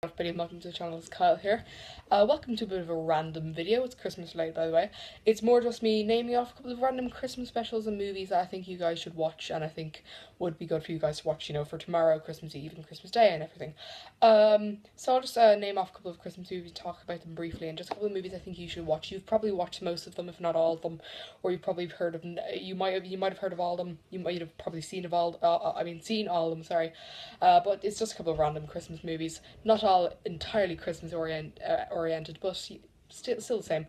Everybody, welcome to the channel. It's Kyle here. Welcome to a bit of a random video. It's Christmas related, by the way. It's more just me naming off a couple of random Christmas specials and movies that I think you guys should watch and I think would be good for you guys to watch, you know, for tomorrow, Christmas Eve and Christmas Day and everything. So I'll just name off a couple of Christmas movies, talk about them briefly, and just a couple of movies I think you should watch. You've probably watched most of them, if not all of them, or you've probably heard of. You might have heard of all of them. You might have probably seen all of them. Sorry, but it's just a couple of random Christmas movies. Not all entirely Christmas oriented, but still the same.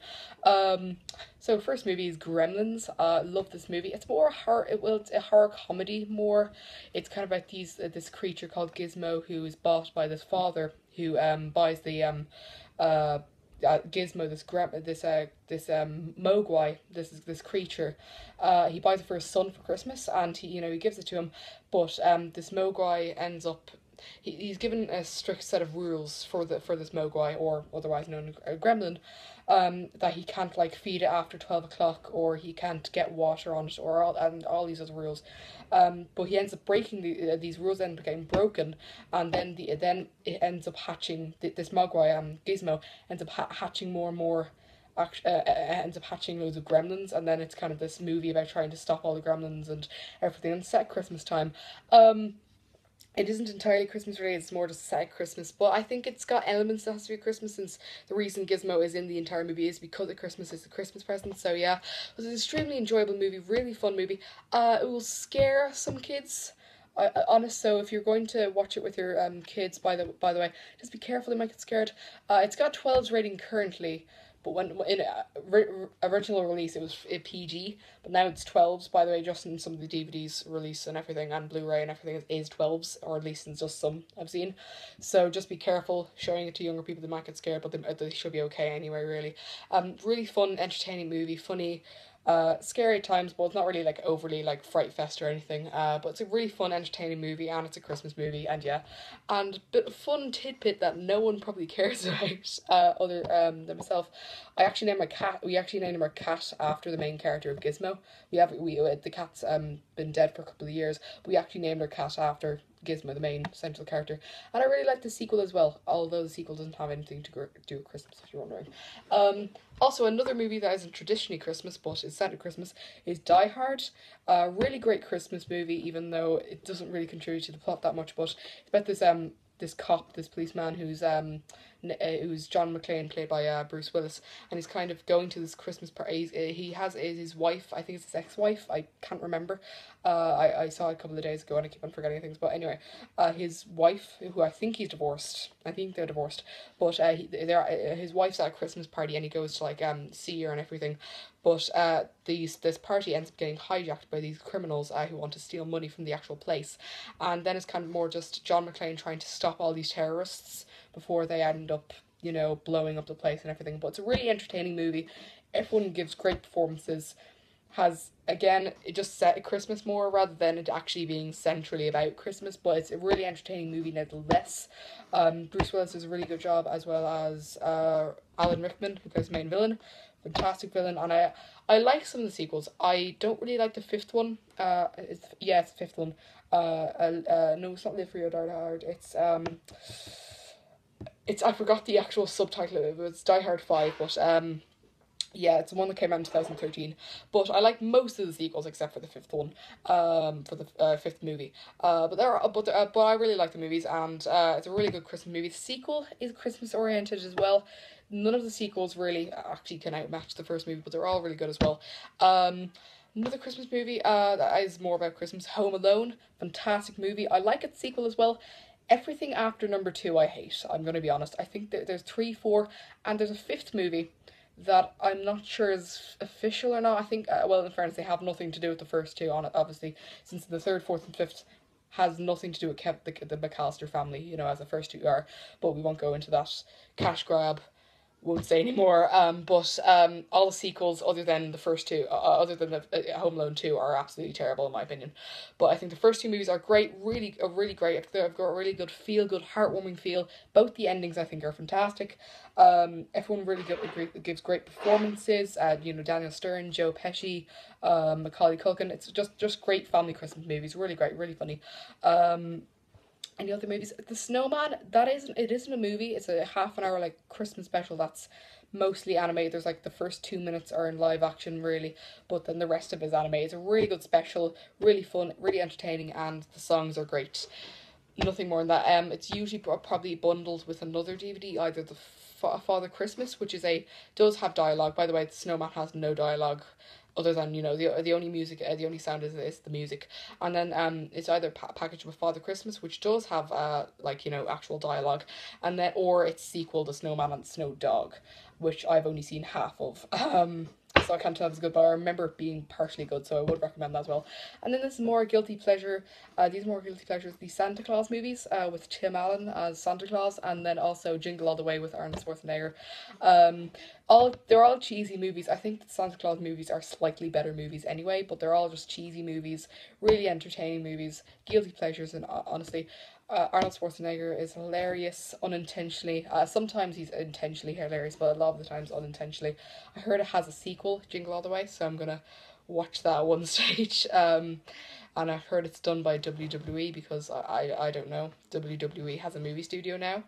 So first movie is Gremlins. Love this movie. It's more it's a horror comedy more. It's kind of about this creature called Gizmo who is bought by this father who buys the Gizmo, this mogwai, this creature. He buys it for his son for Christmas, and he gives it to him, but this mogwai ends up. He's given a strict set of rules for this mogwai, or otherwise known as a gremlin, that he can't feed it after 12 o'clock, or he can't get water on it, and all these other rules. But he ends up breaking these rules, end up getting broken, and then it ends up hatching this mogwai, Gizmo ends up hatching more and more. Ends up hatching loads of gremlins, and then it's kind of this movie about trying to stop all the gremlins and everything. And it's set at Christmas time. It isn't entirely Christmas related, it's more just set at Christmas, but I think it's got elements that has to be Christmas, since the reason Gizmo is in the entire movie is because of Christmas. Is the Christmas present. So yeah, it was an extremely enjoyable movie, really fun movie. It will scare some kids. Honest, so if you're going to watch it with your kids, by the way, just be careful, they might get scared. It's got 12's rating currently, but when in original release it was PG, but now it's 12's, by the way. Just in some of the DVDs release and everything, and Blu-ray and everything is 12's, or at least in just some I've seen. So just be careful showing it to younger people. They might get scared, but they should be okay anyway, really. Really fun, entertaining movie, funny. Scary at times, but it's not really overly fright fest or anything. But it's a really fun, entertaining movie, and it's a Christmas movie, and yeah. And a bit of fun tidbit that no one probably cares about, other than myself. We actually named our cat after the main character of Gizmo. The cat's been dead for a couple of years. But we actually named our cat after Gizmo, the main central character, and I really like the sequel as well, although the sequel doesn't have anything to do with Christmas, if you're wondering. Also, another movie that isn't traditionally Christmas but is set at Christmas is Die Hard. Really great Christmas movie, even though it doesn't really contribute to the plot that much, but it's about this cop, this policeman who's John McClane, played by Bruce Willis, and he's kind of going to this Christmas party. He has his wife, I think it's his ex-wife, I can't remember. I saw it a couple of days ago and I keep on forgetting things, but anyway, his wife, who I think he's divorced, I think they're divorced, but his wife's at a Christmas party and he goes to see her and everything, but this party ends up getting hijacked by these criminals who want to steal money from the actual place, and then it's kind of more just John McClane trying to stop all these terrorists before they end up, blowing up the place and everything. But it's a really entertaining movie. Everyone gives great performances. It just set at Christmas more rather than it actually being centrally about Christmas, but it's a really entertaining movie nevertheless. Bruce Willis does a really good job, as well as Alan Rickman, who plays the main villain. Fantastic villain, and I like some of the sequels. I don't really like the fifth one. It's the fifth one. No, it's not Live Free or Die Hard. I forgot the actual subtitle of it. It's Die Hard 5, but yeah, it's the one that came out in 2013. But I like most of the sequels except for the fifth one, for the fifth movie. But I really like the movies, and it's a really good Christmas movie. The sequel is Christmas oriented as well. None of the sequels really actually can outmatch the first movie, but they're all really good as well. Another Christmas movie that is more about Christmas, Home Alone. Fantastic movie. I like its sequel as well. Everything after number 2 I hate, I'm going to be honest. I think there's 3, 4, and there's a 5th movie that I'm not sure is official or not. I think, well, in fairness, they have nothing to do with the first 2 on it, obviously, since the 3rd, 4th, and 5th has nothing to do with the McAllister family, as the first 2 are, but we won't go into that cash grab. Won't say anymore. But all the sequels, other than the first 2, other than the Home Alone 2, are absolutely terrible in my opinion. But I think the first 2 movies are great, really great. They've got a really good feel, good heartwarming feel. Both the endings I think are fantastic. Everyone really gives great performances. Daniel Stern, Joe Pesci, Macaulay Culkin. It's just great family Christmas movies. Really great, really funny. Any other movies? The Snowman, that isn't, it isn't a movie. It's a half an hour like Christmas special that's mostly animated. There's like the first 2 minutes are in live action really, but then the rest of it is animated. It's a really good special, really fun, really entertaining, and the songs are great. Nothing more than that. It's usually probably bundled with another DVD, either the Father Christmas, which is a does have dialogue. By the way, the Snowman has no dialogue, other than the only music, the only sound is the music, and then it's either packaged with Father Christmas, which does have like actual dialogue, and then or its sequel, The Snowman and the Snow Dog, which I've only seen half of. So I can't tell if it's good, but I remember it being partially good, so I would recommend that as well. And then this more guilty pleasure, these more guilty pleasures, the Santa Claus movies, with Tim Allen as Santa Claus, and then also Jingle All the Way with Arnold Schwarzenegger. They're all cheesy movies. I think the Santa Claus movies are slightly better movies anyway, but they're all just cheesy movies, really entertaining movies, guilty pleasures, and honestly, Arnold Schwarzenegger is hilarious unintentionally. Sometimes he's intentionally hilarious, but a lot of the times unintentionally. I heard it has a sequel, Jingle All the Way, so I'm gonna watch that at one stage. And I've heard it's done by WWE because I don't know. WWE has a movie studio now.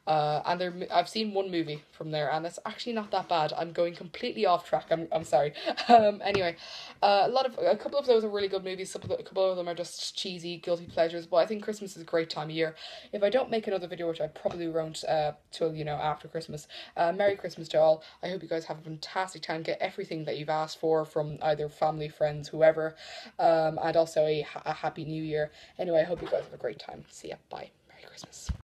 And I've seen one movie from there, and it's actually not that bad. I'm going completely off track. I'm sorry. Anyway, a couple of those are really good movies. A couple of them are just cheesy, guilty pleasures. But I think Christmas is a great time of year. If I don't make another video, which I probably won't till after Christmas. Merry Christmas to all. I hope you guys have a fantastic time. Get everything that you've asked for from either family, friends, whoever, and also a happy New Year. Anyway, I hope you guys have a great time. See ya. Bye. Merry Christmas.